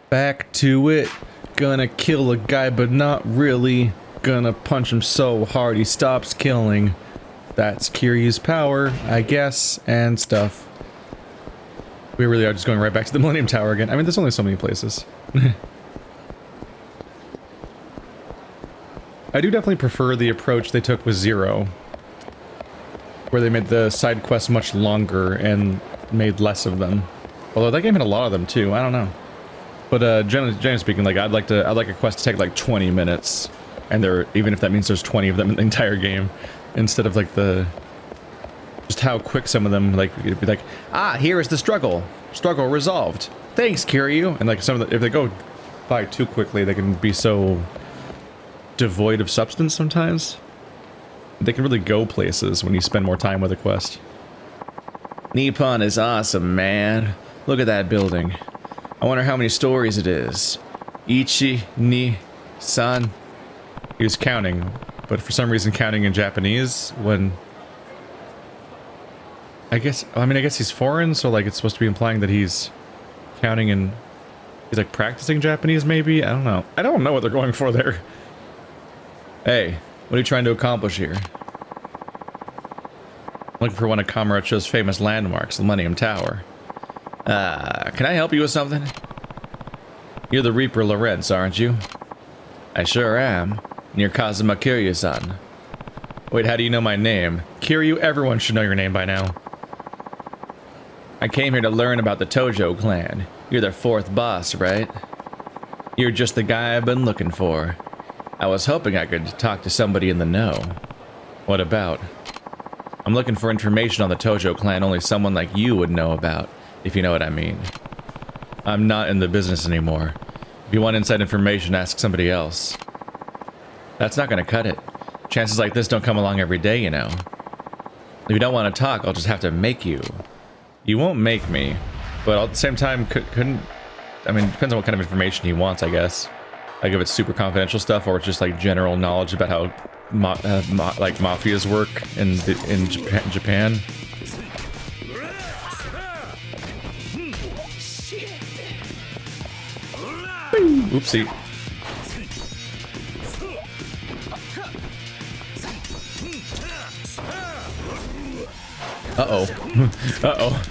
Back to it. Gonna kill a guy, but not really. Gonna punch him so hard he stops killing. That's Kiryu's power, I guess, and stuff. We really are just going right back to the Millennium Tower again. I mean, there's only so many places. I do definitely prefer the approach they took with Zero, where they made the side quests much longer and made less of them. Although that game had a lot of them too. I don't know. But generally speaking, like I'd like a quest to take like 20 minutes, and even if that means there's 20 of them in the entire game, instead of like just how quick some of them, like it'd be like, ah, here is the struggle resolved. Thanks, Kiryu. And like some of the, if they go by too quickly, they can be so devoid of substance sometimes. They can really go places when you spend more time with a quest. Nippon is awesome, man. Look at that building. I wonder how many stories it is. Ichi, ni, san. He was counting, but for some reason counting in Japanese when... I guess he's foreign, so like it's supposed to be implying that he's counting in... He's like practicing Japanese maybe? I don't know. I don't know what they're going for there. Hey, what are you trying to accomplish here? I'm looking for one of Kamurocho's famous landmarks, the Millennium Tower. Can I help you with something? You're the Reaper Lorenz, aren't you? I sure am. And you're Kazuma Kiryu-san. Wait, how do you know my name? Kiryu, everyone should know your name by now. I came here to learn about the Tojo clan. You're their fourth boss, right? You're just the guy I've been looking for. I was hoping I could talk to somebody in the know. What about? I'm looking for information on the Tojo clan only someone like you would know about, if you know what I mean. I'm not in the business anymore. If you want inside information, ask somebody else. That's not gonna cut it. Chances like this don't come along every day, you know. If you don't want to talk, I'll just have to make you. You won't make me, but at the same time, couldn't... I mean, it depends on what kind of information he wants, I guess. Like if it's super confidential stuff, or it's just like general knowledge about how like mafias work in Japan. Oopsie. Uh-oh. Uh-oh.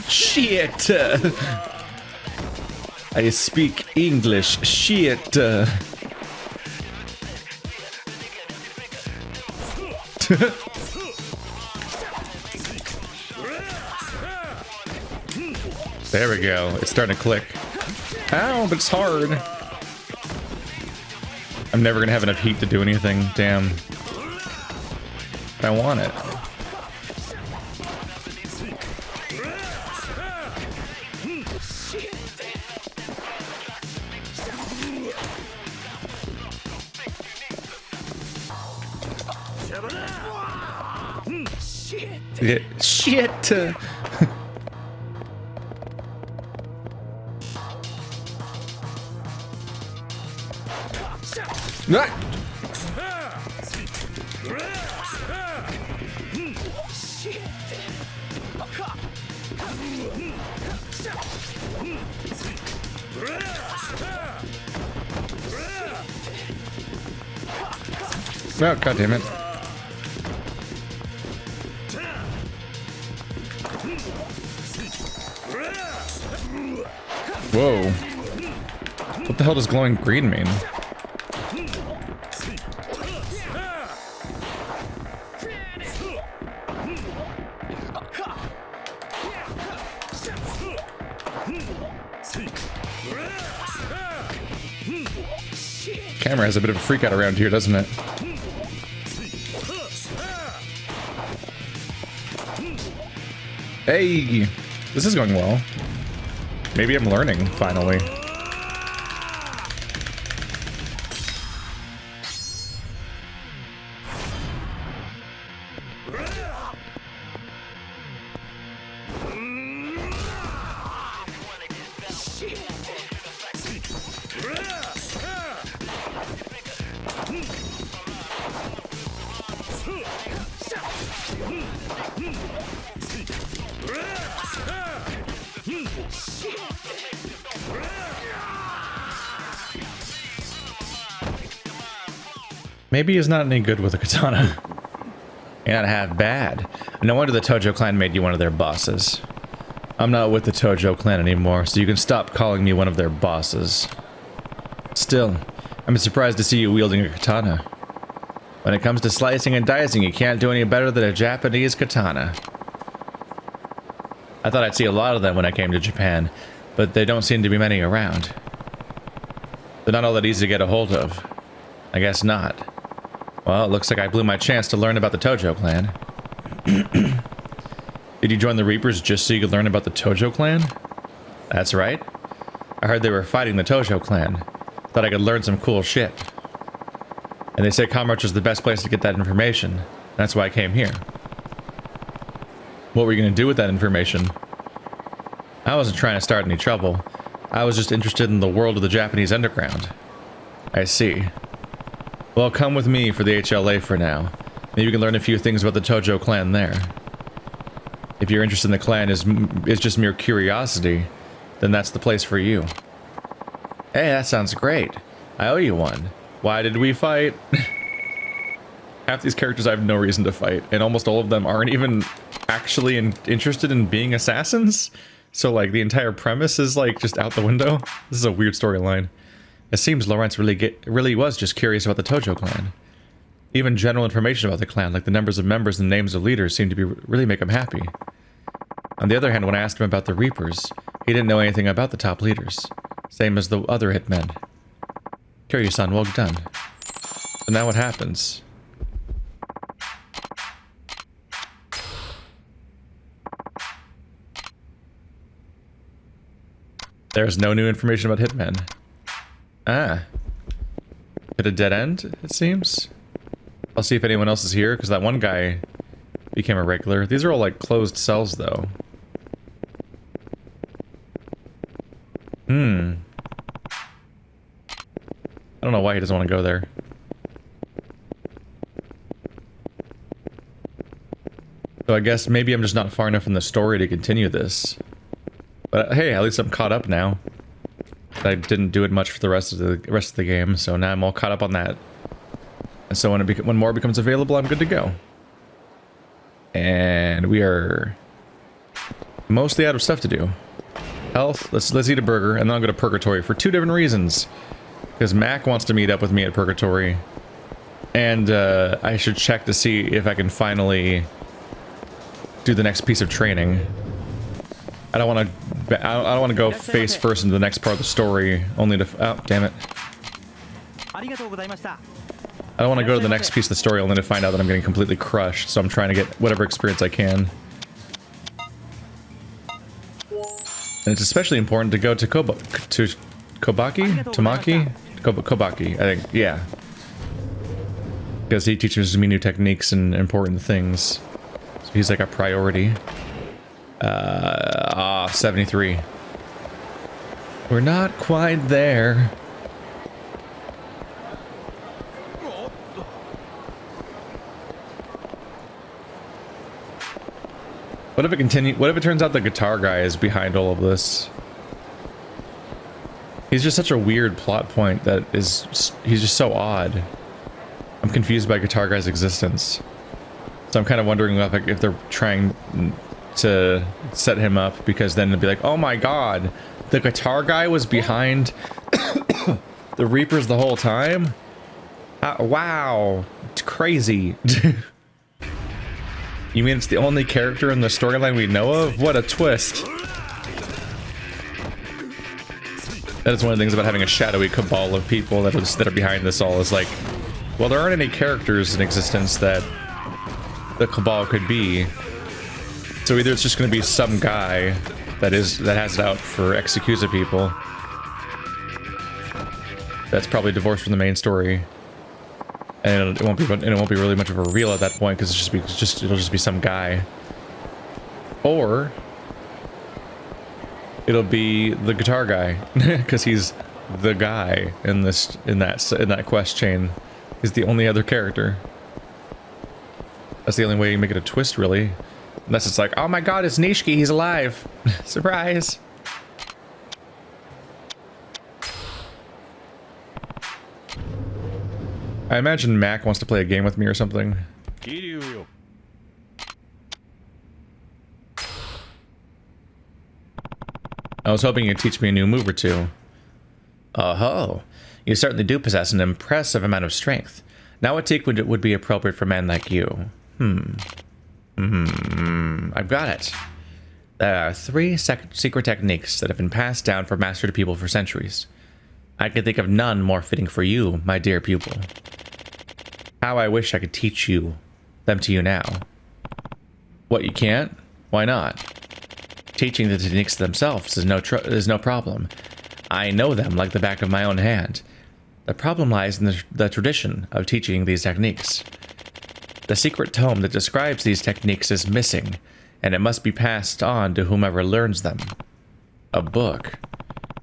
Shit! I speak English. Shit! There we go. It's starting to click. Ow, but it's hard. I'm never gonna have enough heat to do anything. Damn. But I want it. Yeah, shit! Oh, God damn it. Whoa. What the hell does glowing green mean? Camera has a bit of a freak out around here, doesn't it? Hey! This is going well. Maybe I'm learning, finally. Maybe he's not any good with a katana. You're not half bad. No wonder the Tojo clan made you one of their bosses. I'm not with the Tojo clan anymore, so you can stop calling me one of their bosses. Still, I'm surprised to see you wielding a katana. When it comes to slicing and dicing, you can't do any better than a Japanese katana. I thought I'd see a lot of them when I came to Japan, but there don't seem to be many around. They're not all that easy to get a hold of. I guess not. Well, it looks like I blew my chance to learn about the Tojo clan. Did you join the Reapers just so you could learn about the Tojo clan? That's right. I heard they were fighting the Tojo clan. Thought I could learn some cool shit. And they say Kamurocho is the best place to get that information. That's why I came here. What were you going to do with that information? I wasn't trying to start any trouble. I was just interested in the world of the Japanese underground. I see. Well, come with me for the HLA for now. Maybe you can learn a few things about the Tojo clan there. If your interest in the clan is just mere curiosity, then that's the place for you. Hey, that sounds great. I owe you one. Why did we fight? Half these characters I have no reason to fight, and almost all of them aren't even actually interested in being assassins. So like the entire premise is like just out the window. This is a weird storyline. It seems Lawrence really was just curious about the Tojo clan. Even general information about the clan, like the numbers of members and names of leaders, seemed to really make him happy. On the other hand, when I asked him about the Reapers, he didn't know anything about the top leaders. Same as the other hitmen. Kiryu-san, well done. So now what happens? There's no new information about hitmen. Ah. Bit of dead end, it seems. I'll see if anyone else is here, because that one guy became a regular. These are all like closed cells, though. I don't know why he doesn't want to go there. So I guess maybe I'm just not far enough in the story to continue this. But hey, at least I'm caught up now. I didn't do it much for the rest of the game, so now I'm all caught up on that. And so when more becomes available, I'm good to go. And we are mostly out of stuff to do. Health, let's eat a burger, and then I'll go to Purgatory for 2 different reasons. Because Mac wants to meet up with me at Purgatory, and I should check to see if I can finally do the next piece of training. I don't want to go face first into the next part of the story, only to oh damn it. I don't want to go to the next piece of the story only to find out that I'm getting completely crushed. So I'm trying to get whatever experience I can. And it's especially important to go to Kobaki? Tamaki? Kobaki, I think, yeah. Because he teaches me new techniques and important things. So he's like a priority. 73. We're not quite there. What if it turns out the guitar guy is behind all of this? He's just such a weird plot point that he's just so odd. I'm confused by guitar guy's existence. So I'm kind of wondering if they're trying to set him up, because then it'd be like, oh my god, the guitar guy was behind the Reapers the whole time? Wow, it's crazy. You mean it's the only character in the storyline we know of? What a twist. That is one of the things about having a shadowy cabal of people that are behind this all, is like, well, there aren't any characters in existence that the cabal could be. So either it's just going to be some guy that has it out for Yakuza people. That's probably divorced from the main story, and it won't be really much of a reveal at that point, because it'll just be some guy, or it'll be the guitar guy, because he's the guy in that quest chain. He's the only other character. That's the only way you make it a twist, really. Unless it's like, oh my god, it's Nishiki, he's alive. Surprise. I imagine Mac wants to play a game with me or something. Kiryu. I was hoping you'd teach me a new move or two. Oh-ho. You certainly do possess an impressive amount of strength. Now what technique would be appropriate for a man like you? I've got it. There are 3 secret techniques that have been passed down from master to pupil for centuries. I can think of none more fitting for you, my dear pupil. How I wish I could teach them to you now. What, you can't? Why not? Teaching the techniques themselves is no problem. I know them like the back of my own hand. The problem lies in the tradition of teaching these techniques. The secret tome that describes these techniques is missing, and it must be passed on to whomever learns them. A book?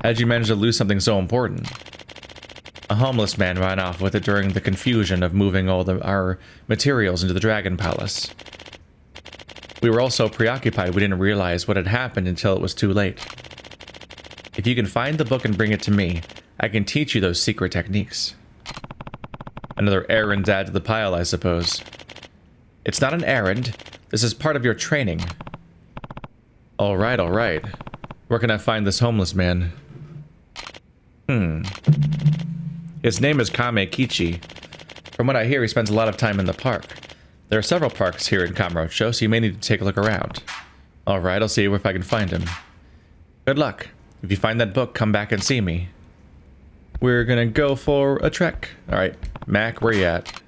How'd you manage to lose something so important? A homeless man ran off with it during the confusion of moving all our materials into the Dragon Palace. We were all so preoccupied we didn't realize what had happened until it was too late. If you can find the book and bring it to me, I can teach you those secret techniques. Another errand to add to the pile, I suppose. It's not an errand. This is part of your training. Alright, alright. Where can I find this homeless man? His name is Kamekichi. From what I hear, he spends a lot of time in the park. There are several parks here in Kamurocho, so you may need to take a look around. Alright, I'll see if I can find him. Good luck. If you find that book, come back and see me. We're gonna go for a trek. Alright, Mac, where you at?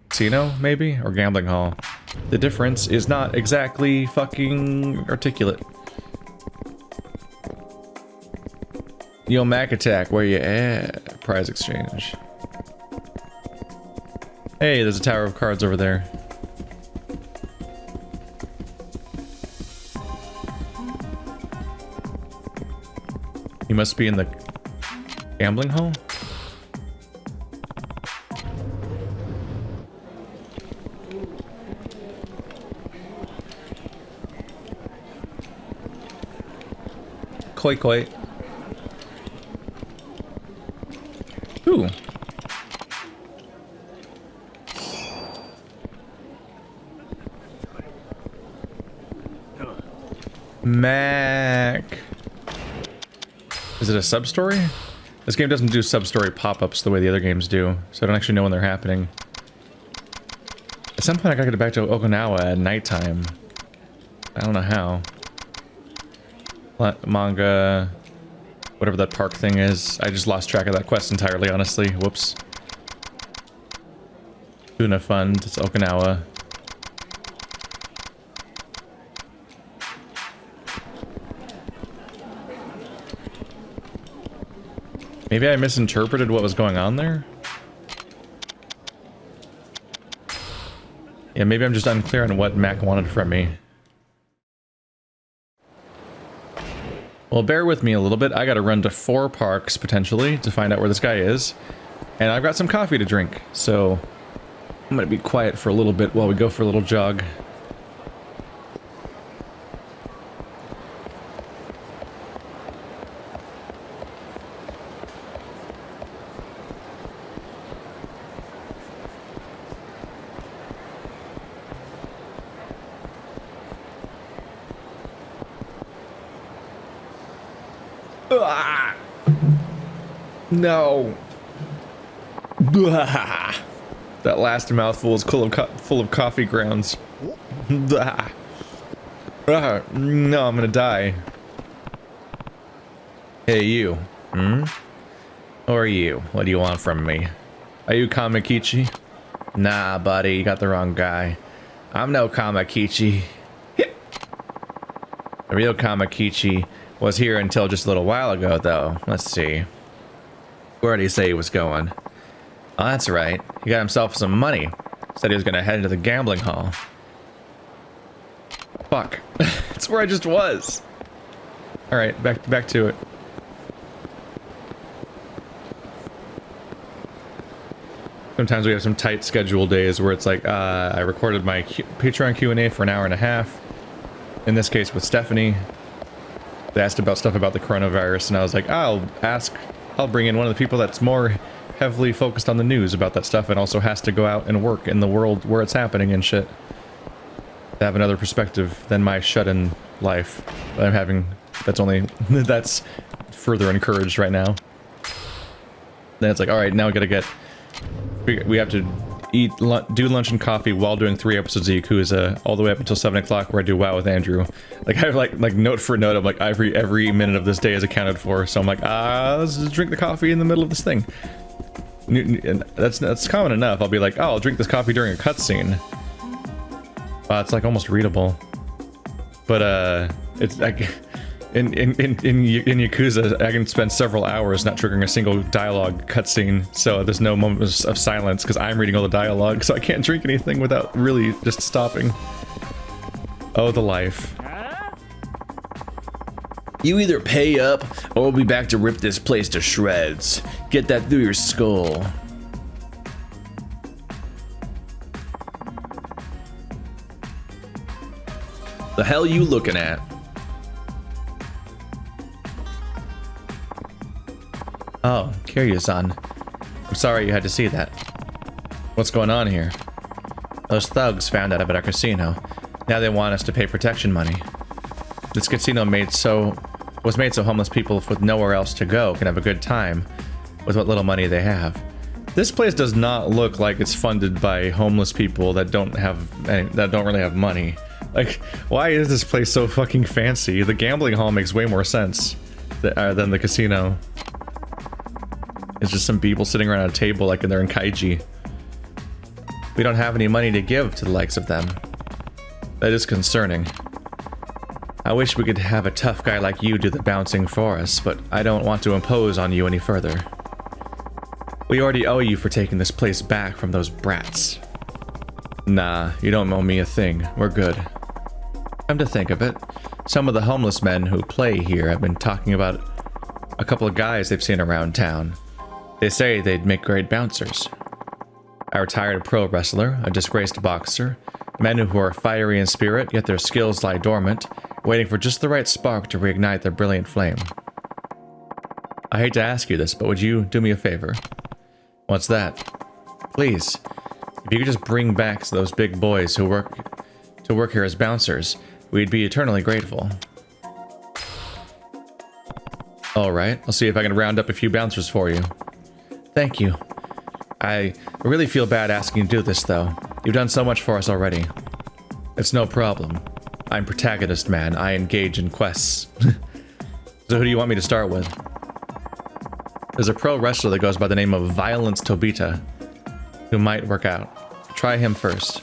Casino, maybe? Or gambling hall? The difference is not exactly fucking articulate. Yo, Mac attack, where you at? Prize exchange. Hey, there's a tower of cards over there. He must be in the gambling hall? Koi koi. Ooh. Mac. Is it a sub-story? This game doesn't do sub-story pop-ups the way the other games do, so I don't actually know when they're happening. At some point I gotta get back to Okinawa at nighttime. I don't know how. Manga, whatever that park thing is. I just lost track of that quest entirely, honestly. Whoops. Tuna Fund, it's Okinawa. Maybe I misinterpreted what was going on there? Yeah, maybe I'm just unclear on what Mac wanted from me. Well, bear with me a little bit. I gotta run to 4 parks, potentially, to find out where this guy is. And I've got some coffee to drink, so I'm gonna be quiet for a little bit while we go for a little jog. No. That last mouthful is full of coffee grounds. No, I'm gonna die. Hey, you. Who are you? What do you want from me? Are you Kamekichi? Nah, buddy, you got the wrong guy. I'm no Kamekichi. The real Kamekichi was here until just a little while ago, though. Let's see. Where did he say he was going? Oh, that's right. He got himself some money. Said he was gonna head into the gambling hall. Fuck. That's where I just was. Alright, back to it. Sometimes we have some tight schedule days where it's like, I recorded my Patreon Q&A for an hour and a half. in this case with Stephanie. They asked about stuff about the coronavirus, and I was like, I'll bring in one of the people that's more heavily focused on the news about that stuff and also has to go out and work in the world where it's happening and shit. To have another perspective than my shut-in life that I'm having. That's further encouraged right now. Then it's like, alright, now we have to do lunch and coffee while doing 3 episodes of Yakuza all the way up until 7 o'clock where I do WoW with Andrew. Like, I have like note for note of like every minute of this day is accounted for, so I'm like, let's just drink the coffee in the middle of this thing. And that's common enough. I'll be like, I'll drink this coffee during a cutscene. It's like almost readable. But it's like in Yakuza, I can spend several hours not triggering a single dialogue cutscene, so there's no moments of silence because I'm reading all the dialogue, so I can't drink anything without really just stopping. Oh, the life. You either pay up, or we'll be back to rip this place to shreds. Get that through your skull. The hell you looking at? Oh, Kiryu-san. I'm sorry you had to see that. What's going on here? Those thugs found out about our casino. Now they want us to pay protection money. This casino was made so homeless people with nowhere else to go can have a good time with what little money they have. This place does not look like it's funded by homeless people that don't really have money. Like, why is this place so fucking fancy? The gambling hall makes way more sense than the casino. It's just some people sitting around a table like they're in Kaiji. We don't have any money to give to the likes of them. That is concerning. I wish we could have a tough guy like you do the bouncing for us, but I don't want to impose on you any further. We already owe you for taking this place back from those brats. Nah, you don't owe me a thing. We're good. Come to think of it, some of the homeless men who play here have been talking about a couple of guys they've seen around town. They say they'd make great bouncers. A retired pro wrestler, a disgraced boxer, men who are fiery in spirit, yet their skills lie dormant, waiting for just the right spark to reignite their brilliant flame. I hate to ask you this, but would you do me a favor? What's that? Please, if you could just bring back those big boys who work here as bouncers, we'd be eternally grateful. Alright, I'll see if I can round up a few bouncers for you. Thank you. I really feel bad asking you to do this, though. You've done so much for us already. It's no problem. I'm protagonist, man. I engage in quests. So who do you want me to start with? There's a pro wrestler that goes by the name of Violence Tobita, who might work out. Try him first.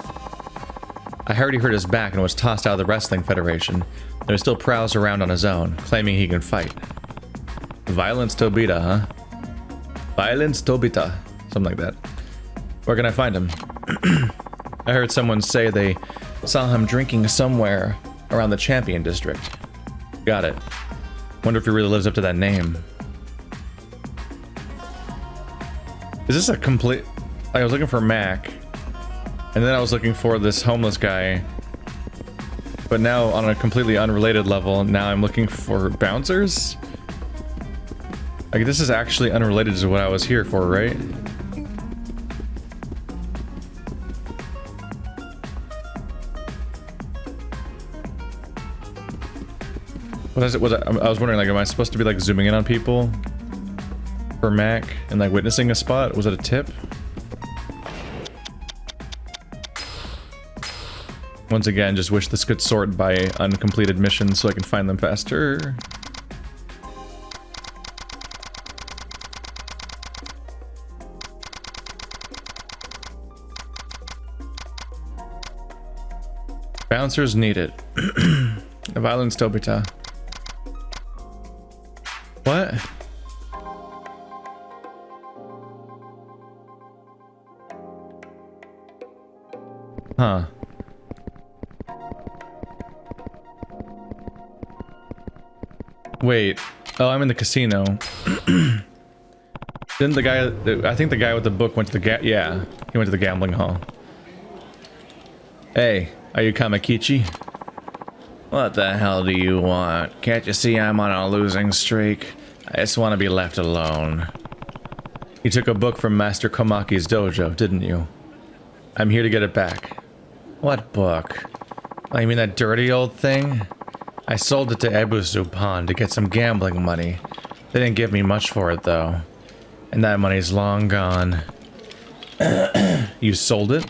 I heard he hurt his back and was tossed out of the wrestling federation, though he still prowls around on his own, claiming he can fight. Violence Tobita, huh? Violence Tobita. Something like that. Where can I find him? I heard someone say they saw him drinking somewhere around the Champion District. Got it. Wonder if he really lives up to that name. Is this a complete... I was looking for Mac, and then I was looking for this homeless guy, but now on a completely unrelated level, now I'm looking for bouncers? Like, this is actually unrelated to what I was here for, right? What is it? I was wondering, like, am I supposed to be, like, zooming in on people for Mac and, like, witnessing a spot? Was it a tip? Once again, just wish this could sort by uncompleted missions so I can find them faster. Bouncers needed. Violence Tobita. What? Huh. Wait. Oh, I'm in the casino. Didn't the guy... I think the guy with the book went to the yeah. He went to the gambling hall. Hey, are you Kamakichi? What the hell do you want? Can't you see I'm on a losing streak? I just want to be left alone. You took a book from Master Komaki's dojo, didn't you? I'm here to get it back. What book? Oh, you mean that dirty old thing? I sold it to Ebusu Pond to get some gambling money. They didn't give me much for it, though. And that money's long gone. You sold it?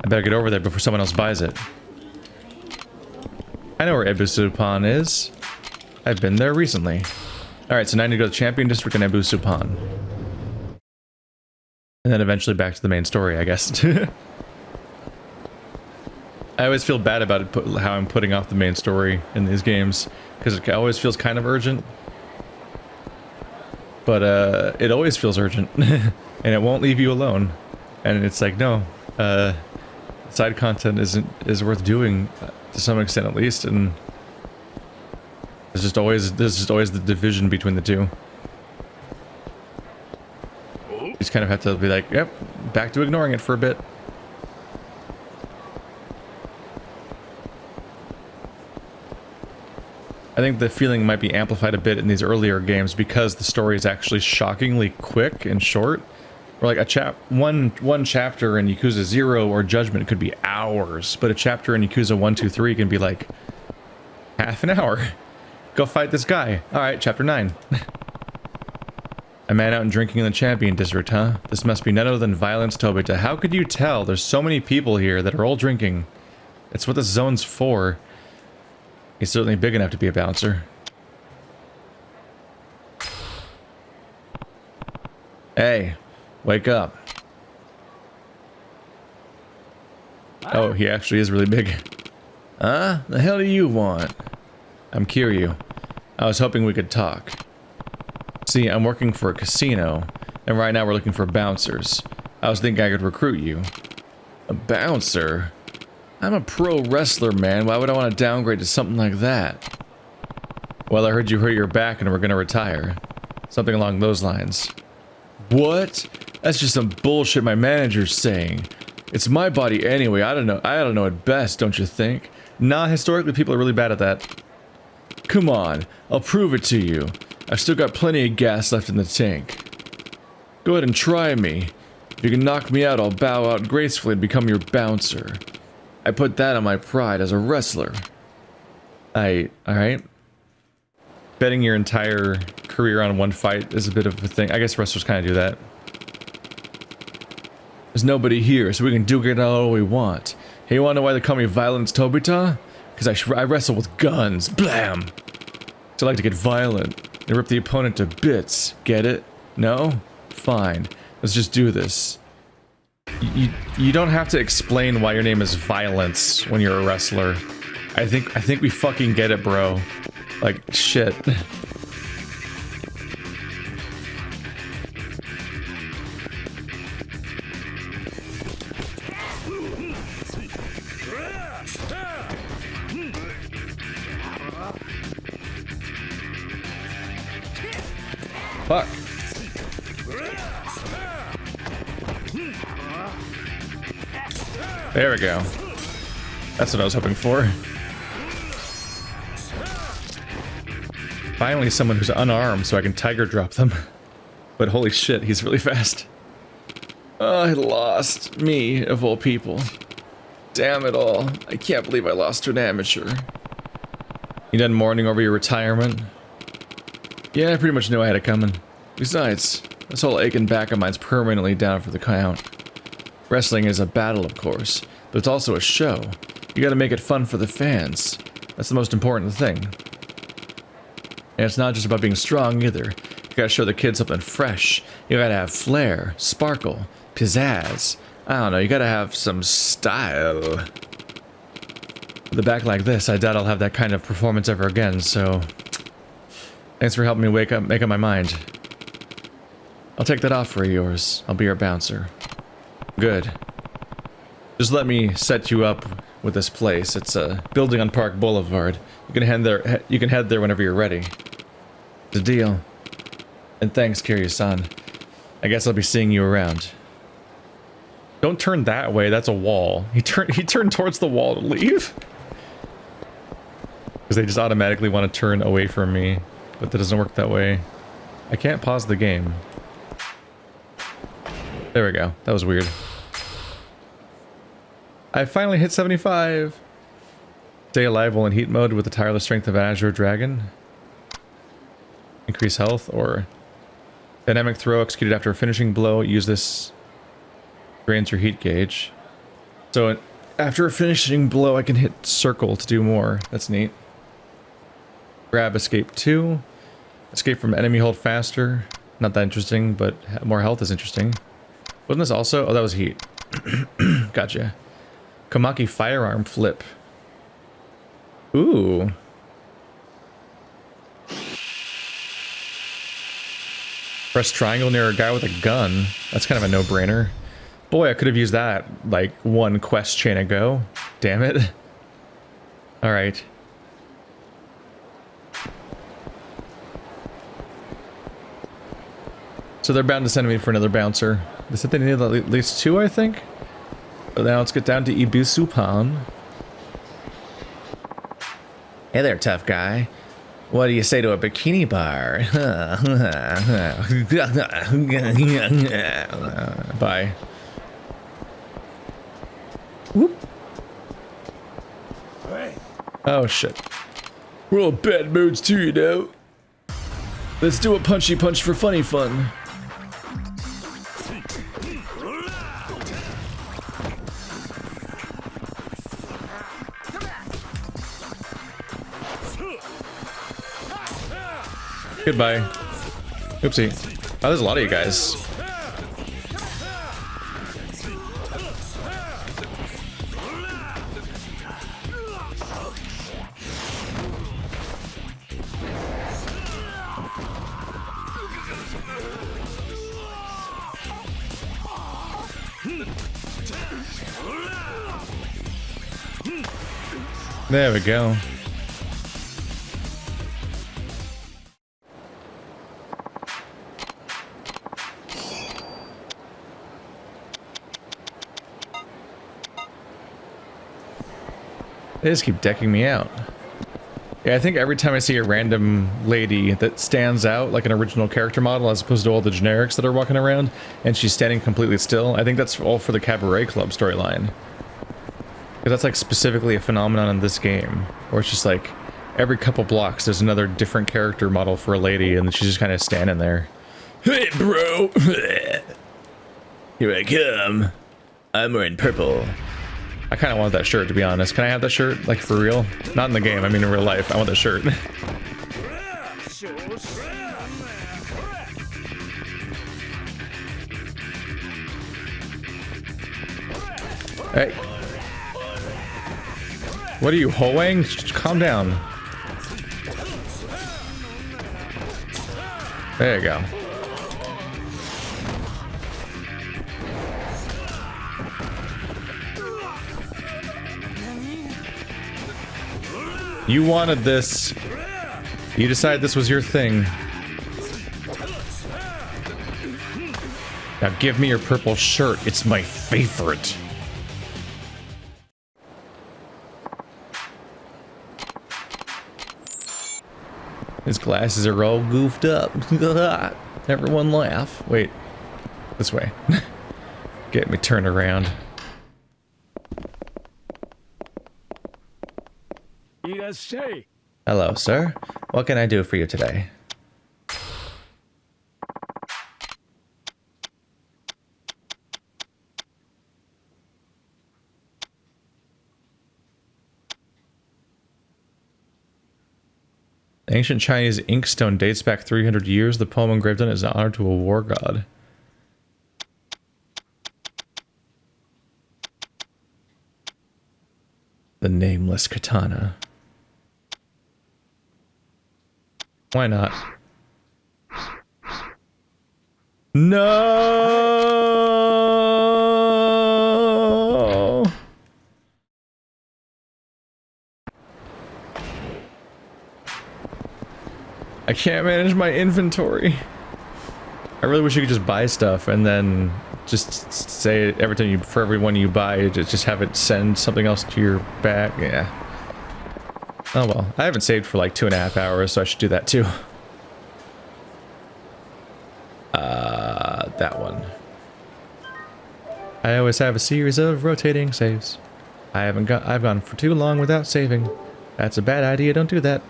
I better get over there before someone else buys it. I know where Ebusu Pond is. I've been there recently. Alright, so now I need to go to the Champion District and Ebusu Pond. And then eventually back to the main story, I guess. I always feel bad about it, how I'm putting off the main story in these games, because it always feels kind of urgent. But it always feels urgent, and it won't leave you alone. And it's like, no, side content is worth doing to some extent at least, and there's just always the division between the two. You just kind of have to be like, yep, back to ignoring it for a bit. I think the feeling might be amplified a bit in these earlier games because the story is actually shockingly quick and short. Or like one chapter in Yakuza 0 or Judgment could be hours, but a chapter in Yakuza 1, 2, 3 can be like half an hour. Go fight this guy. Alright, chapter 9. A man out and drinking in the Champion District, huh? This must be none other than Violence Tobita. How could you tell? There's so many people here that are all drinking. It's what this zone's for. He's certainly big enough to be a bouncer. Hey, wake up. Oh, he actually is really big. Huh? The hell do you want? I'm Kiryu. I was hoping we could talk. See, I'm working for a casino, and right now we're looking for bouncers. I was thinking I could recruit you. A bouncer? I'm a pro wrestler, man. Why would I want to downgrade to something like that? Well, I heard you hurt your back and we're gonna retire. Something along those lines. What? That's just some bullshit my manager's saying. It's my body anyway. I don't know it best, don't you think? Nah, historically people are really bad at that. Come on, I'll prove it to you. I've still got plenty of gas left in the tank. Go ahead and try me. If you can knock me out, I'll bow out gracefully and become your bouncer. I put that on my pride as a wrestler. Alright. Betting your entire career on one fight is a bit of a thing. I guess wrestlers kind of do that. There's nobody here, so we can duke it out all we want. Hey, you wanna know why they call me Violence Tobita? Because I wrestle with guns. Blam! So I like to get violent and rip the opponent to bits. Get it? No? Fine. Let's just do this. You don't have to explain why your name is Violence when you're a wrestler. I think we fucking get it, bro. Like, shit. Fuck. There we go. That's what I was hoping for. Finally someone who's unarmed so I can tiger drop them. But holy shit, he's really fast. Oh, I lost. Me, of all people. Damn it all. I can't believe I lost to an amateur. You done mourning over your retirement? Yeah, I pretty much knew I had it coming. Besides, this whole aching back of mine's permanently down for the count. Wrestling is a battle, of course, but it's also a show. You gotta make it fun for the fans. That's the most important thing. And it's not just about being strong either. You gotta show the kids something fresh. You gotta have flair, sparkle, pizzazz. I don't know, you gotta have some style. With a back like this, I doubt I'll have that kind of performance ever again, so... Thanks for helping me make up my mind. I'll take that offer of yours. I'll be your bouncer. Good. Just let me set you up with this place. It's a building on Park Boulevard. You can head there whenever you're ready. The deal. And thanks, Kiryu-san. I guess I'll be seeing you around. Don't turn that way. That's a wall. He turned towards the wall to leave. Because they just automatically want to turn away from me. But that doesn't work that way. I can't pause the game. There we go. That was weird. I finally hit 75! Stay alive while in heat mode with the tireless strength of an Azure Dragon. Increase health or... Dynamic throw executed after a finishing blow. Use this... Drains your heat gauge. So after a finishing blow I can hit circle to do more. That's neat. Grab escape 2. Escape from enemy, hold faster. Not that interesting, but more health is interesting. Wasn't this also? Oh, that was heat. Gotcha. Komaki firearm flip. Ooh. Press triangle near a guy with a gun. That's kind of a no-brainer. Boy, I could have used that like one quest chain ago. Damn it. Alright. So they're bound to send me for another bouncer. They said they needed at least 2, I think? But now let's get down to Ibusupan. Hey there, tough guy. What do you say to a bikini bar? Bye. Whoop. Oh, shit. We're all bad moods too, you know. Let's do a punchy punch for funny fun. Goodbye. Oopsie. Oh, there's a lot of you guys. There we go. They just keep decking me out. Yeah, I think every time I see a random lady that stands out like an original character model as opposed to all the generics that are walking around, and she's standing completely still, I think that's all for the Cabaret Club storyline. Because that's like specifically a phenomenon in this game, where it's just like every couple blocks there's another different character model for a lady, and she's just kind of standing there. Hey, bro! Here I come. I'm wearing purple. I kind of want that shirt, to be honest. Can I have that shirt? Like, for real? Not in the game, I mean in real life. I want that shirt. Hey. What are you, hoeing? Calm down. There you go. You wanted this. You decided this was your thing. Now give me your purple shirt. It's my favorite. His glasses are all goofed up. Everyone laugh. Wait. This way. Get me turned around. Hello, sir. What can I do for you today? The ancient Chinese inkstone dates back 300 years. The poem engraved on it is an honor to a war god. The nameless katana. Why not? No! I can't manage my inventory. I really wish you could just buy stuff and then just say every time you, for every one you buy, just have it send something else to your bag. Yeah. Oh well, I haven't saved for like 2.5 hours, so I should do that too. That one. I always have a series of rotating saves. I've gone for too long without saving. That's a bad idea, don't do that.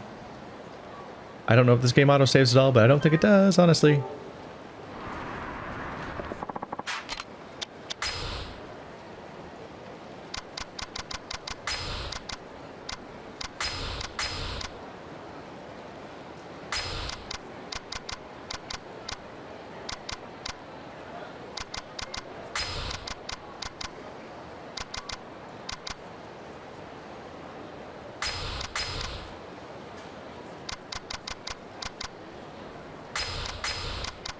I don't know if this game auto-saves at all, but I don't think it does, honestly.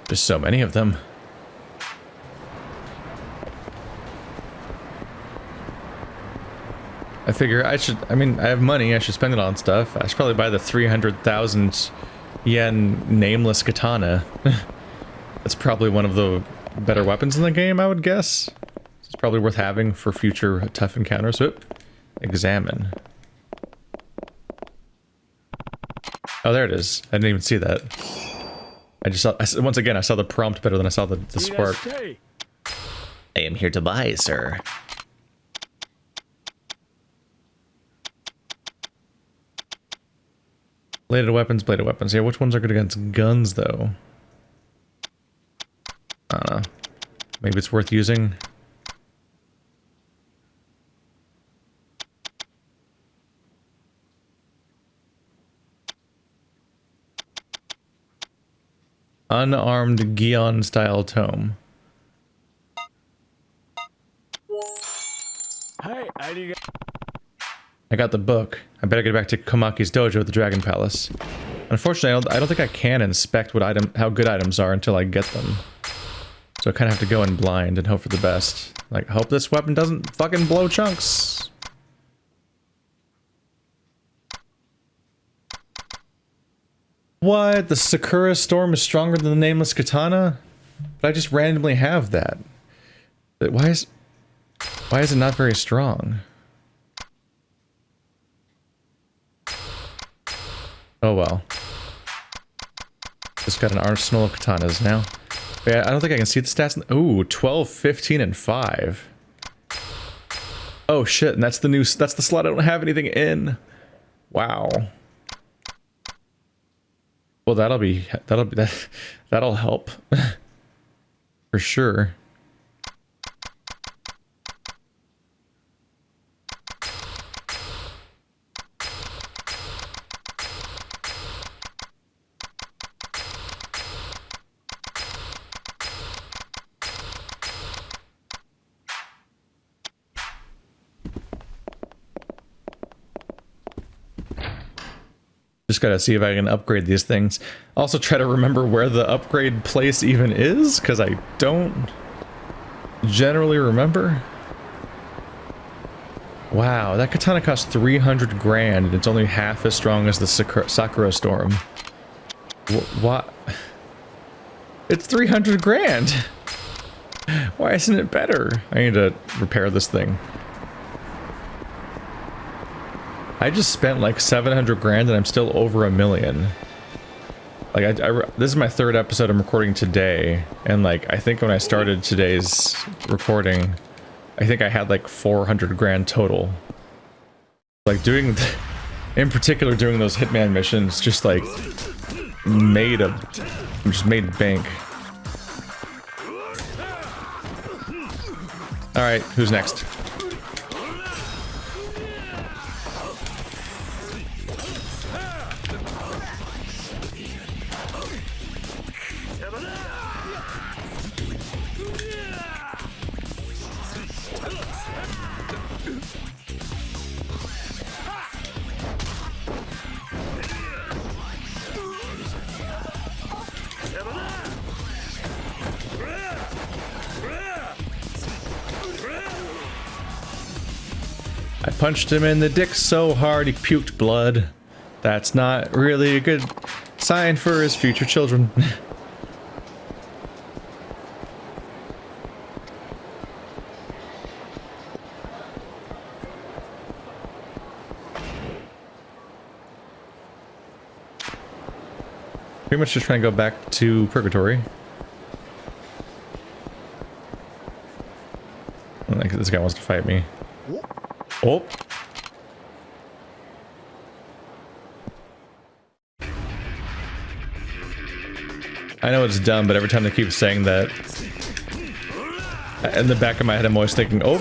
There's so many of them. I figure I have money, I should spend it on stuff. I should probably buy the 300,000 yen nameless katana. That's probably one of the better weapons in the game, I would guess. It's probably worth having for future tough encounters. Oop. Examine. Oh, there it is. I didn't even see that. I just saw, once again, I saw the prompt better than I saw the spark. I am here to buy, sir. Bladed weapons, bladed weapons. Yeah, which ones are good against guns, though? I don't know. Maybe it's worth using. Unarmed Gion-style tome. I got the book. I better get back to Komaki's dojo at the Dragon Palace. Unfortunately, I don't think I can inspect how good items are until I get them. So I kind of have to go in blind and hope for the best. Like, hope this weapon doesn't fucking blow chunks. What? The Sakura Storm is stronger than the Nameless Katana? But I just randomly have that. Why is it not very strong? Oh well. Just got an arsenal of katanas now. But yeah, I don't think I can see the stats. Ooh, 12, 15, and 5. Oh shit, and that's the slot I don't have anything in. Wow. Well, that'll help. For sure. Just gotta see if I can upgrade these things. Also try to remember where the upgrade place even is, because I don't generally remember. Wow, that katana costs 300 grand and it's only half as strong as the Sakura Storm. What? It's 300 grand! Why isn't it better? I need to repair this thing. I just spent like 700 grand and I'm still over $1 million. Like, this is my 3rd episode I'm recording today, and like, I think when I started today's recording, I think I had like 400 grand total. Like, in particular doing those Hitman missions, just like, made bank. Alright, who's next? I punched him in the dick so hard he puked blood. That's not really a good sign for his future children. Pretty much just trying to go back to Purgatory. I think this guy wants to fight me. Oh! I know it's dumb, but every time they keep saying that, in the back of my head I'm always thinking, oh,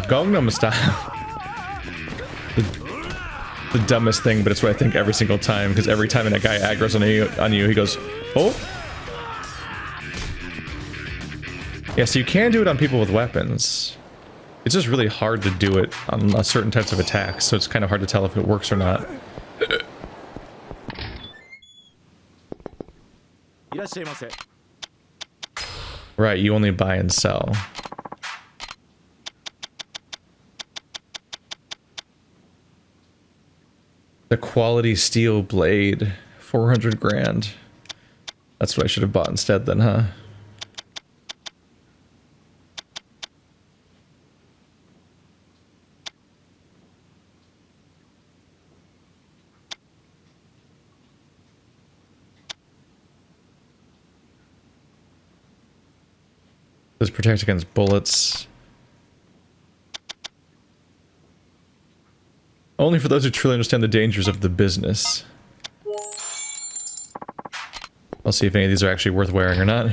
Gangnam Style. The dumbest thing, but it's what I think every single time, because every time that guy aggroes on you, he goes, oh. Yeah, so you can do it on people with weapons. It's just really hard to do it on certain types of attacks, so it's kind of hard to tell if it works or not. Right, you only buy and sell. The quality steel blade, 400 grand. That's what I should have bought instead then, huh? Does protect against bullets. Only for those who truly understand the dangers of the business. I'll see if any of these are actually worth wearing or not.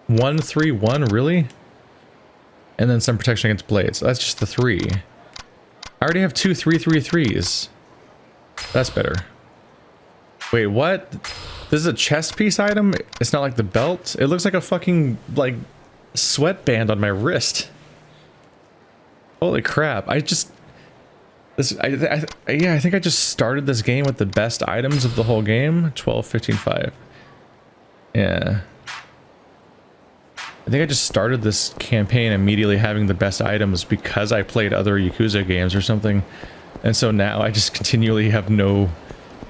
One, 3, 1, really? And then some protection against blades. That's just the 3. I already have 2 3-3-3s. That's better. Wait, what? This is a chest piece item? It's not like the belt? It looks like a fucking, like, sweatband on my wrist. Holy crap. I just... yeah, I think I just started this game with the best items of the whole game. 12, 15, 5. Yeah. I think I just started this campaign immediately having the best items because I played other Yakuza games or something. And so now I just continually have no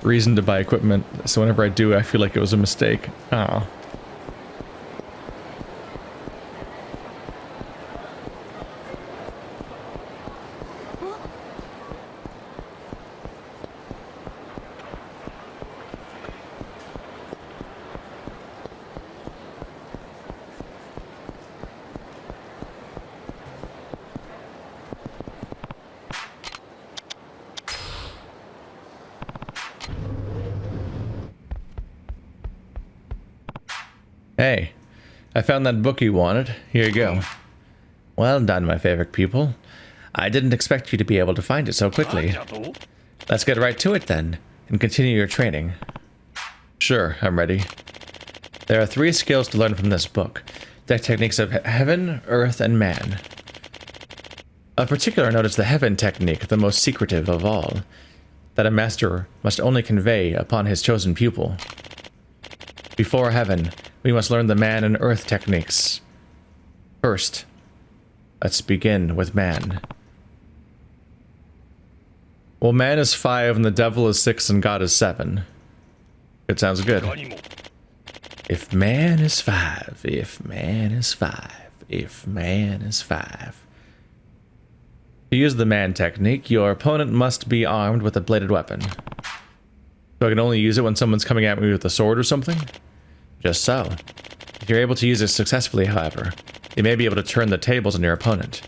reason to buy equipment. So whenever I do, I feel like it was a mistake. Oh. Hey, I found that book you wanted. Here you go. Well done, my favorite pupil. I didn't expect you to be able to find it so quickly. Let's get right to it then, and continue your training. Sure, I'm ready. There are 3 skills to learn from this book. The techniques of heaven, earth, and man. Of particular note is the heaven technique, the most secretive of all, that a master must only convey upon his chosen pupil. Before heaven, we must learn the man and earth techniques. First, let's begin with man. Well, man is 5 and the devil is 6 and God is 7. It sounds good. If man is 5, if man is 5, if man is 5. To use the man technique, your opponent must be armed with a bladed weapon. So I can only use it when someone's coming at me with a sword or something? Just so. If you're able to use it successfully, however, you may be able to turn the tables on your opponent.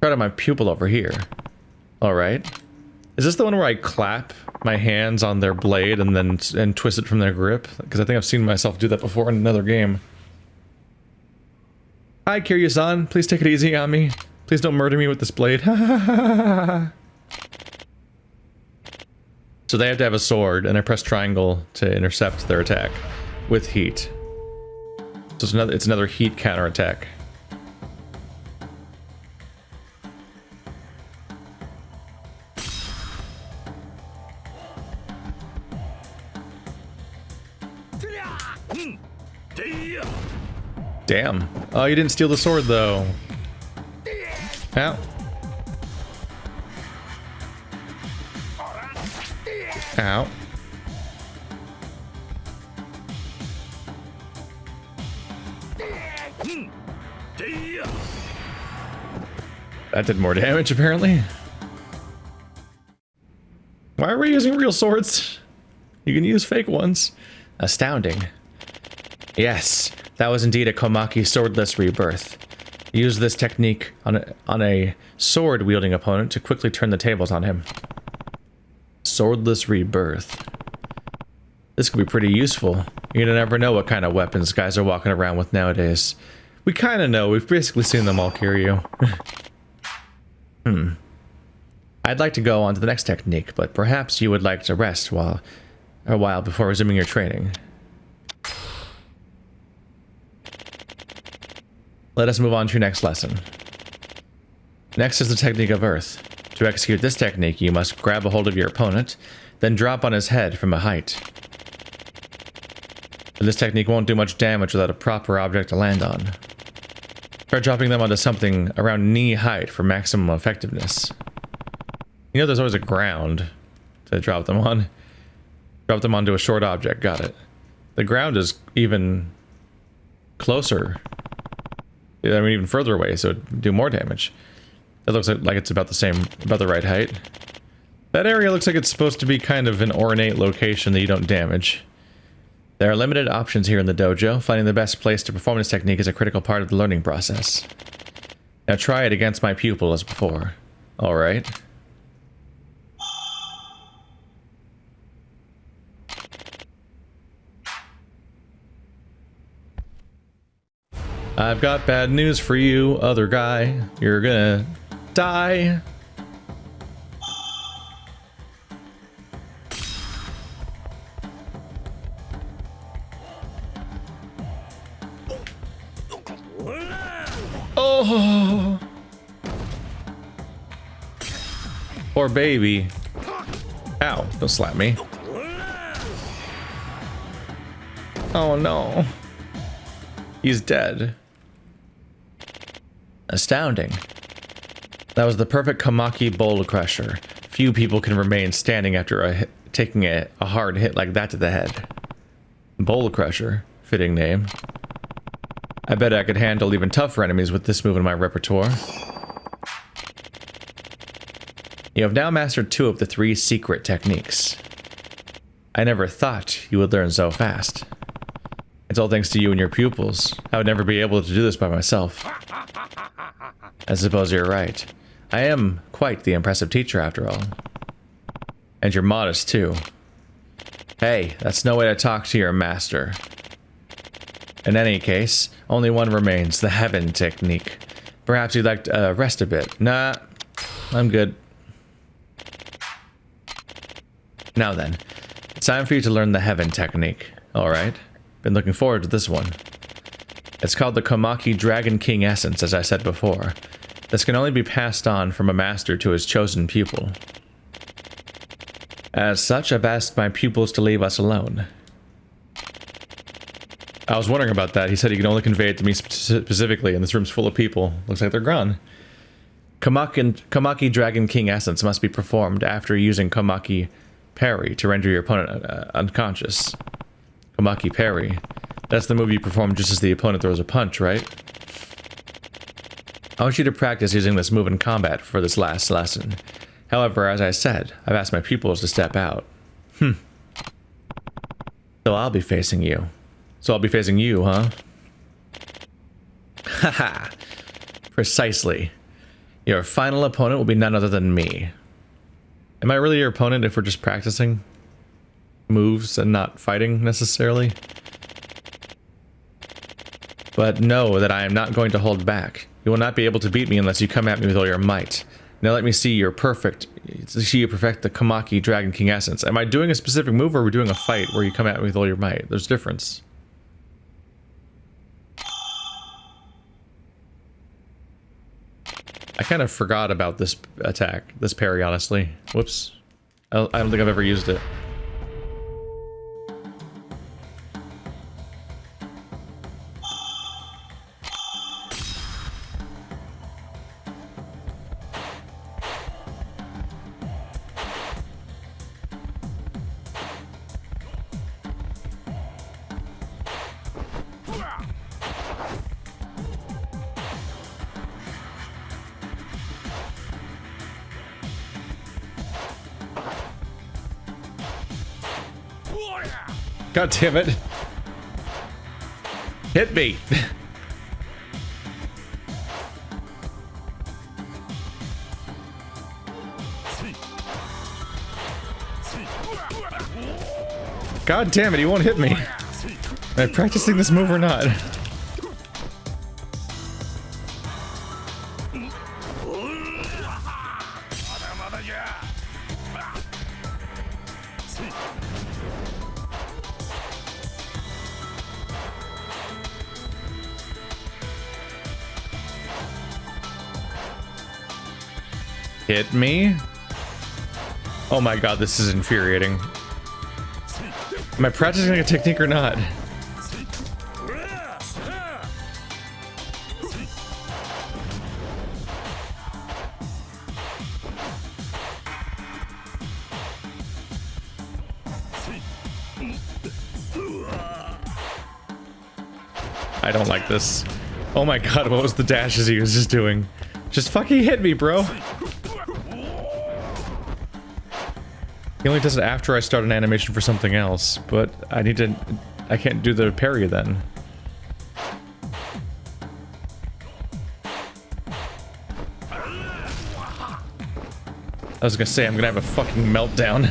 Try to my pupil over here. Alright. Is this the one where I clap my hands on their blade and twist it from their grip? Because I think I've seen myself do that before in another game. Hi, Kiryu-san. Please take it easy on me. Please don't murder me with this blade. So they have to have a sword, and I press triangle to intercept their attack with heat. So it's another heat counterattack. Damn. Oh, you didn't steal the sword, though. Ow. Ow. That did more damage, apparently. Why are we using real swords? You can use fake ones. Astounding. Yes, that was indeed a Komaki swordless rebirth. Use this technique on a sword-wielding opponent to quickly turn the tables on him. Swordless rebirth. This could be pretty useful. You never know what kind of weapons guys are walking around with nowadays. We kind of know. We've basically seen them all, Kiryu. I'd like to go on to the next technique, but perhaps you would like to rest a while before resuming your training. Let us move on to your next lesson. Next is the technique of Earth. To execute this technique, you must grab a hold of your opponent, then drop on his head from a height. This technique won't do much damage without a proper object to land on. Try dropping them onto something around knee height for maximum effectiveness. You know there's always a ground to drop them on. Drop them onto a short object, got it. The ground is even closer. I mean, even further away, so it'd do more damage. It looks like it's about the right height. That area looks like it's supposed to be kind of an ornate location that you don't damage. There are limited options here in the dojo. Finding the best place to perform this technique is a critical part of the learning process. Now try it against my pupil as before. Alright. I've got bad news for you, other guy. You're gonna die. Oh! Poor baby. Ow, don't slap me. Oh no. He's dead. Astounding. That was the perfect Komaki bowl crusher. Few people can remain standing after taking a hard hit like that to the head. Bowl crusher, fitting name. I bet I could handle even tougher enemies with this move in my repertoire. You have now mastered 2 of the 3 secret techniques. I never thought you would learn so fast. It's all thanks to you and your pupils. I would never be able to do this by myself. I suppose you're right. I am quite the impressive teacher after all. And you're modest too. Hey, that's no way to talk to your master. In any case, only one remains, the heaven technique. Perhaps you'd like to rest a bit. Nah, I'm good. Now then, it's time for you to learn the heaven technique. Alright, been looking forward to this one. It's called the Komaki Dragon King Essence, as I said before. This can only be passed on from a master to his chosen pupil. As such, I've asked my pupils to leave us alone. I was wondering about that. He said he could only convey it to me specifically, and this room's full of people. Looks like they're gone. Komaki Dragon King Essence must be performed after using Komaki Parry to render your opponent unconscious. Komaki Parry. That's the move you perform just as the opponent throws a punch, right? I want you to practice using this move in combat for this last lesson. However, as I said, I've asked my pupils to step out. So I'll be facing you. So I'll be facing you, huh? Haha. Precisely. Your final opponent will be none other than me. Am I really your opponent if we're just practicing moves and not fighting necessarily? But know that I am not going to hold back. You will not be able to beat me unless you come at me with all your might. Now let me see you perfect the Komaki Dragon King Essence. Am I doing a specific move or are we doing a fight where you come at me with all your might? There's a difference. I kind of forgot about this attack, this parry, honestly. Whoops. I don't think I've ever used it. God damn it. Hit me. God damn it, he won't hit me. Am I practicing this move or not? Hit me? Oh my god, this is infuriating. Am I practicing a technique or not? I don't like this. Oh my god, what was the dashes he was just doing? Just fucking hit me, bro. He only does it after I start an animation for something else, but I can't do the parry then. I was gonna say, I'm gonna have a fucking meltdown.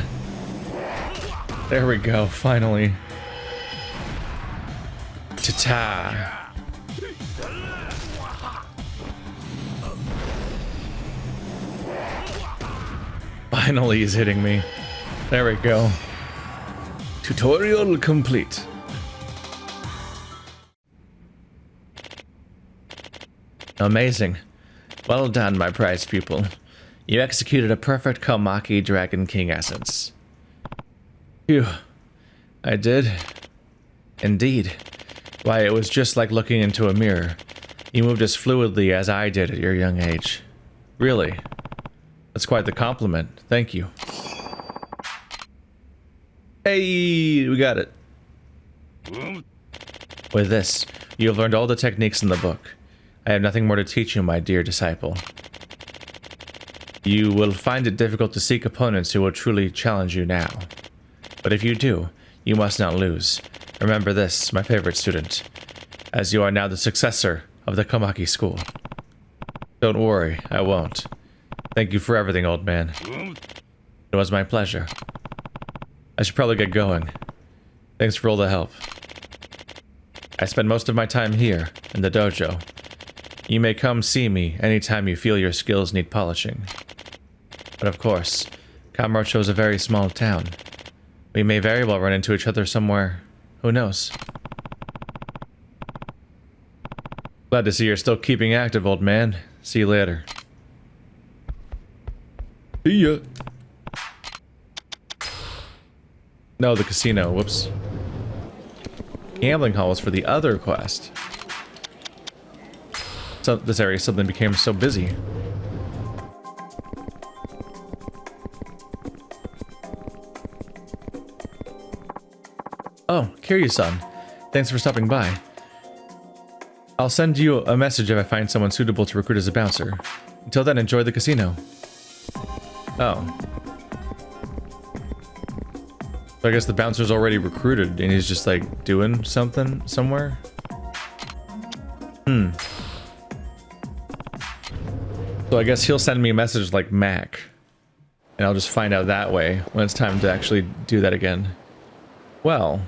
There we go, finally. Ta-ta. Finally he's hitting me. There we go. Tutorial complete. Amazing. Well done, my prized pupil. You executed a perfect Kalmaki Dragon King essence. Phew. I did. Indeed. Why, it was just like looking into a mirror. You moved as fluidly as I did at your young age. Really. That's quite the compliment. Thank you. Hey, we got it. With this, you have learned all the techniques in the book. I have nothing more to teach you, my dear disciple. You will find it difficult to seek opponents who will truly challenge you now. But if you do, you must not lose. Remember this, my favorite student, as you are now the successor of the Kamaki school. Don't worry, I won't. Thank you for everything, old man. It was my pleasure. I should probably get going. Thanks for all the help. I spend most of my time here, in the dojo. You may come see me anytime you feel your skills need polishing. But of course, Kamurocho is a very small town. We may very well run into each other somewhere. Who knows? Glad to see you're still keeping active, old man. See you later. See ya. No, the casino. Whoops. Gambling hall was for the other quest. So this area suddenly became so busy. Oh, Kiryu-san. Thanks for stopping by. I'll send you a message if I find someone suitable to recruit as a bouncer. Until then, enjoy the casino. Oh. So I guess the bouncer's already recruited and he's just like doing something somewhere? So I guess he'll send me a message like Mac. And I'll just find out that way when it's time to actually do that again. Well.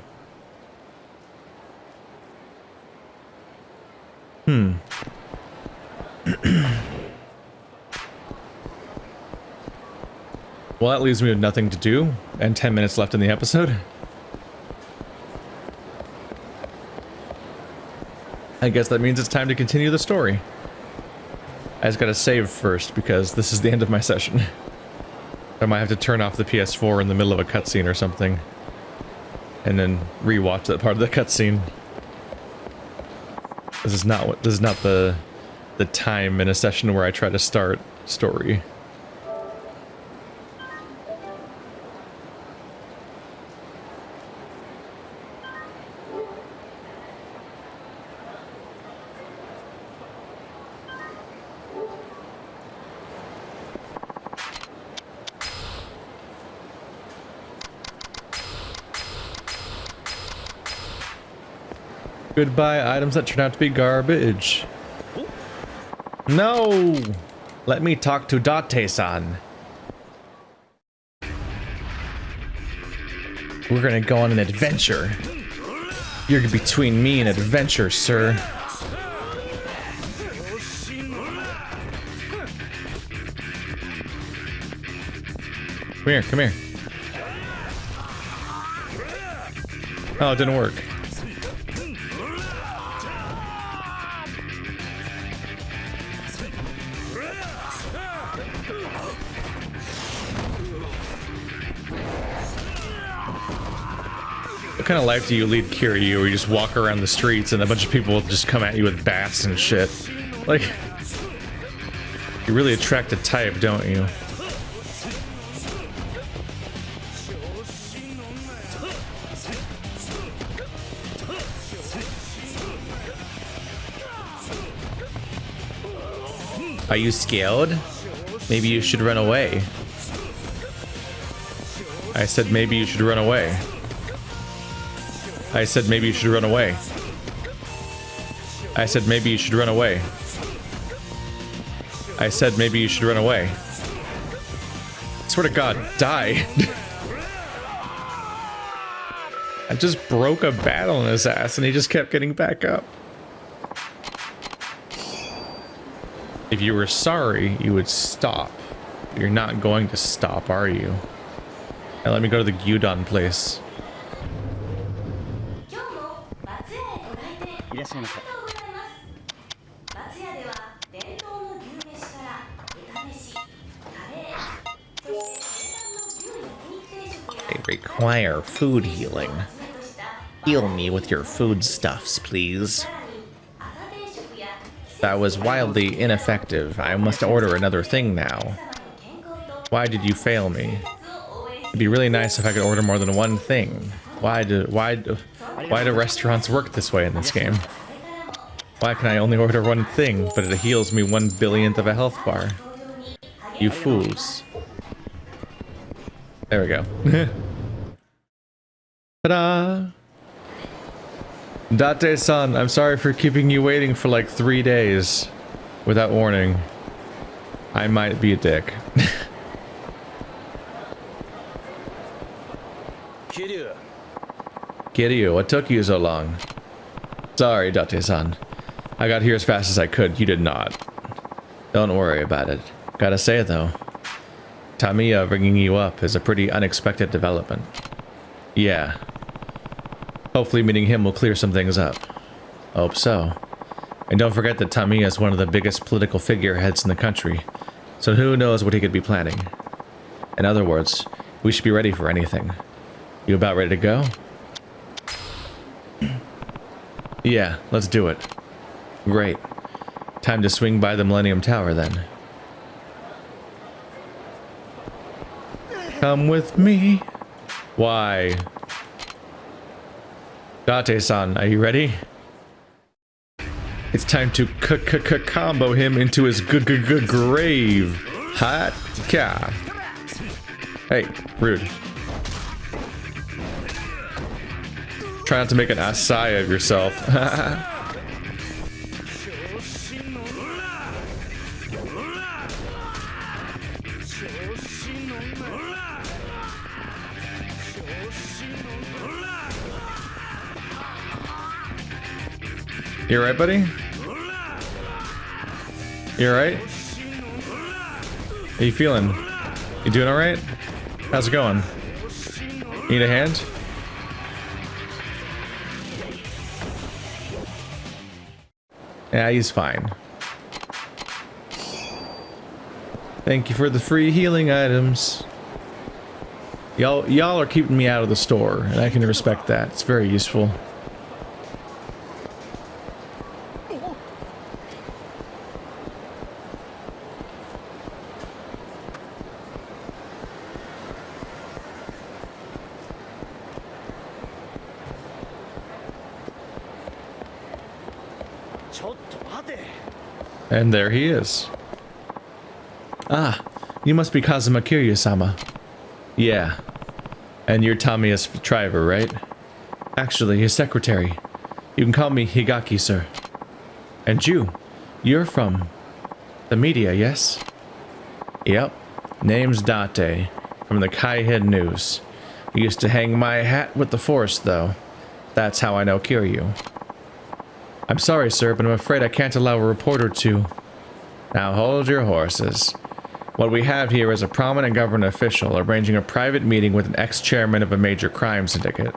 Well, that leaves me with nothing to do, and 10 minutes left in the episode. I guess that means it's time to continue the story. I just gotta save first, because this is the end of my session. I might have to turn off the PS4 in the middle of a cutscene or something. And then rewatch that part of the cutscene. This is not the time in a session where I try to start story. Goodbye, items that turn out to be garbage. No! Let me talk to Date-san. We're gonna go on an adventure. You're between me and adventure, sir. Come here, come here. Oh, it didn't work. What kind of life do you lead, Kiryu, where you just walk around the streets and a bunch of people will just come at you with bats and shit? Like, you really attract a type, don't you? Are you scared? Maybe you should run away. I said maybe you should run away. I said maybe you should run away. I said maybe you should run away. I said maybe you should run away. I swear to God, die. I just broke a battle in his ass and he just kept getting back up. If you were sorry, you would stop. You're not going to stop, are you? Now let me go to the gyudon place. They require food healing. Heal me with your foodstuffs, please. That was wildly ineffective. I must order another thing now. Why did you fail me? It'd be really nice if I could order more than one thing. Why do restaurants work this way in this game? Why can I only order one thing, but it heals me 1/1000th of a health bar? You fools. There we go. Ta-da! Date-san, I'm sorry for keeping you waiting for like 3 days without warning. I might be a dick. Kiryu, what took you so long? Sorry, Date-san. I got here as fast as I could. You did not. Don't worry about it. Gotta say though, Tamiya ringing you up is a pretty unexpected development. Yeah. Hopefully meeting him will clear some things up. Hope so. And don't forget that Tamiya is one of the biggest political figureheads in the country, so who knows what he could be planning. In other words, we should be ready for anything. You about ready to go? Yeah, let's do it. Great. Time to swing by the Millennium Tower then. Come with me. Why? Date-san, are you ready? It's time to combo him into his grave. Hot ka. Hey, rude. Try not to make an assai of yourself. You alright, buddy? You alright? How you feeling? You doing alright? How's it going? Need a hand? Yeah, he's fine. Thank you for the free healing items. Y'all are keeping me out of the store, and I can respect that. It's very useful. And there he is. Ah, you must be Kazuma Kiryu-sama. Yeah. And you're Tamiya's driver, right? Actually, his secretary. You can call me Higaki, sir. And you're from the media, yes? Yep. Name's Date, from the Kaihead News. Used to hang my hat with the force, though. That's how I know Kiryu. I'm sorry, sir, but I'm afraid I can't allow a reporter to... Now hold your horses. What we have here is a prominent government official arranging a private meeting with an ex-chairman of a major crime syndicate.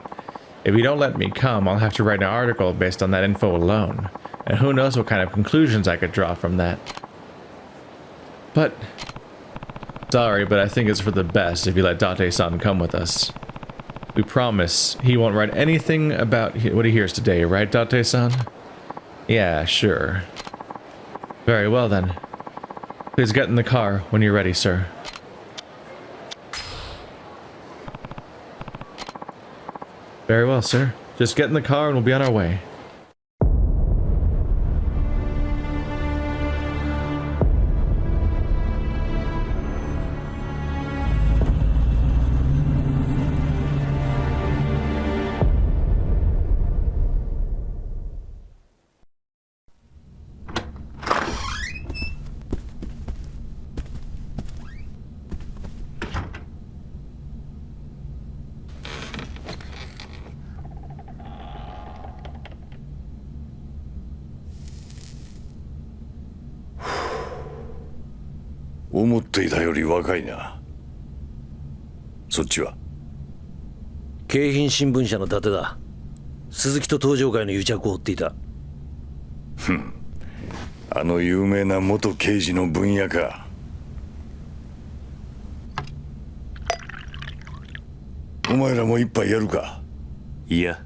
If you don't let me come, I'll have to write an article based on that info alone. And who knows what kind of conclusions I could draw from that. But... Sorry, but I think it's for the best if you let Date-san come with us. We promise he won't write anything about what he hears today, right, Date-san? Yeah, sure. Very well then. Please get in the car when you're ready, sir. Very well, sir. Just get in the car and we'll be on our way.思っていたより若いな。そっちは京浜新聞社の伊達だ。鈴木と東上会の癒着を追っていた。あの有名な元刑事の分野か。お前らも一杯やるか。いや、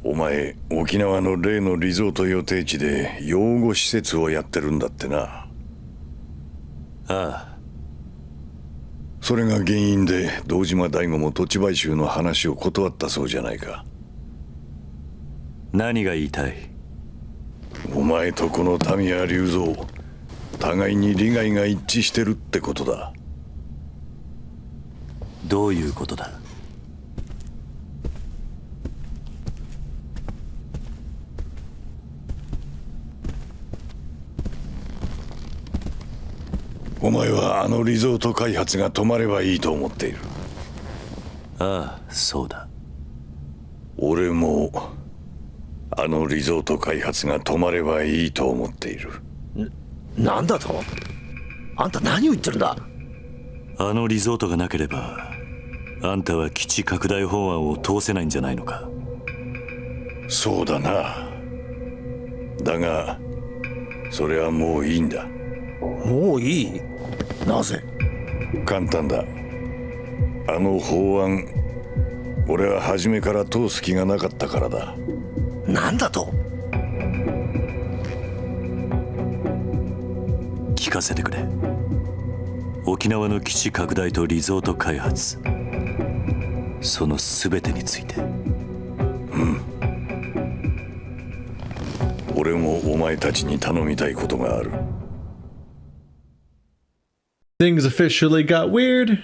お前沖縄の例のリゾート予定地で養護施設をやってるんだってな。ああ。それが原因で堂島大吾も土地買収の話を断ったそうじゃないか。何が言いたい？お前とこの民谷隆三、互いに利害が一致してるってことだ。どういうことだ？お前はあのリゾート開発が止まればいいと思っている。ああ、そうだ。俺もあのリゾート開発が止まればいいと思っている。なんだと？あんた何を言ってるんだ？あのリゾートがなければあんたは基地拡大法案を通せないんじゃないのか？そうだな。だがそれはもういいんだ。もういい？なぜ？簡単だ。あの法案、俺は初めから通す気がなかったからだ。なんだと？聞かせてくれ。沖縄の基地拡大とリゾート開発、その全てについて。俺もお前たちに頼みたいことがある。Things officially got weird.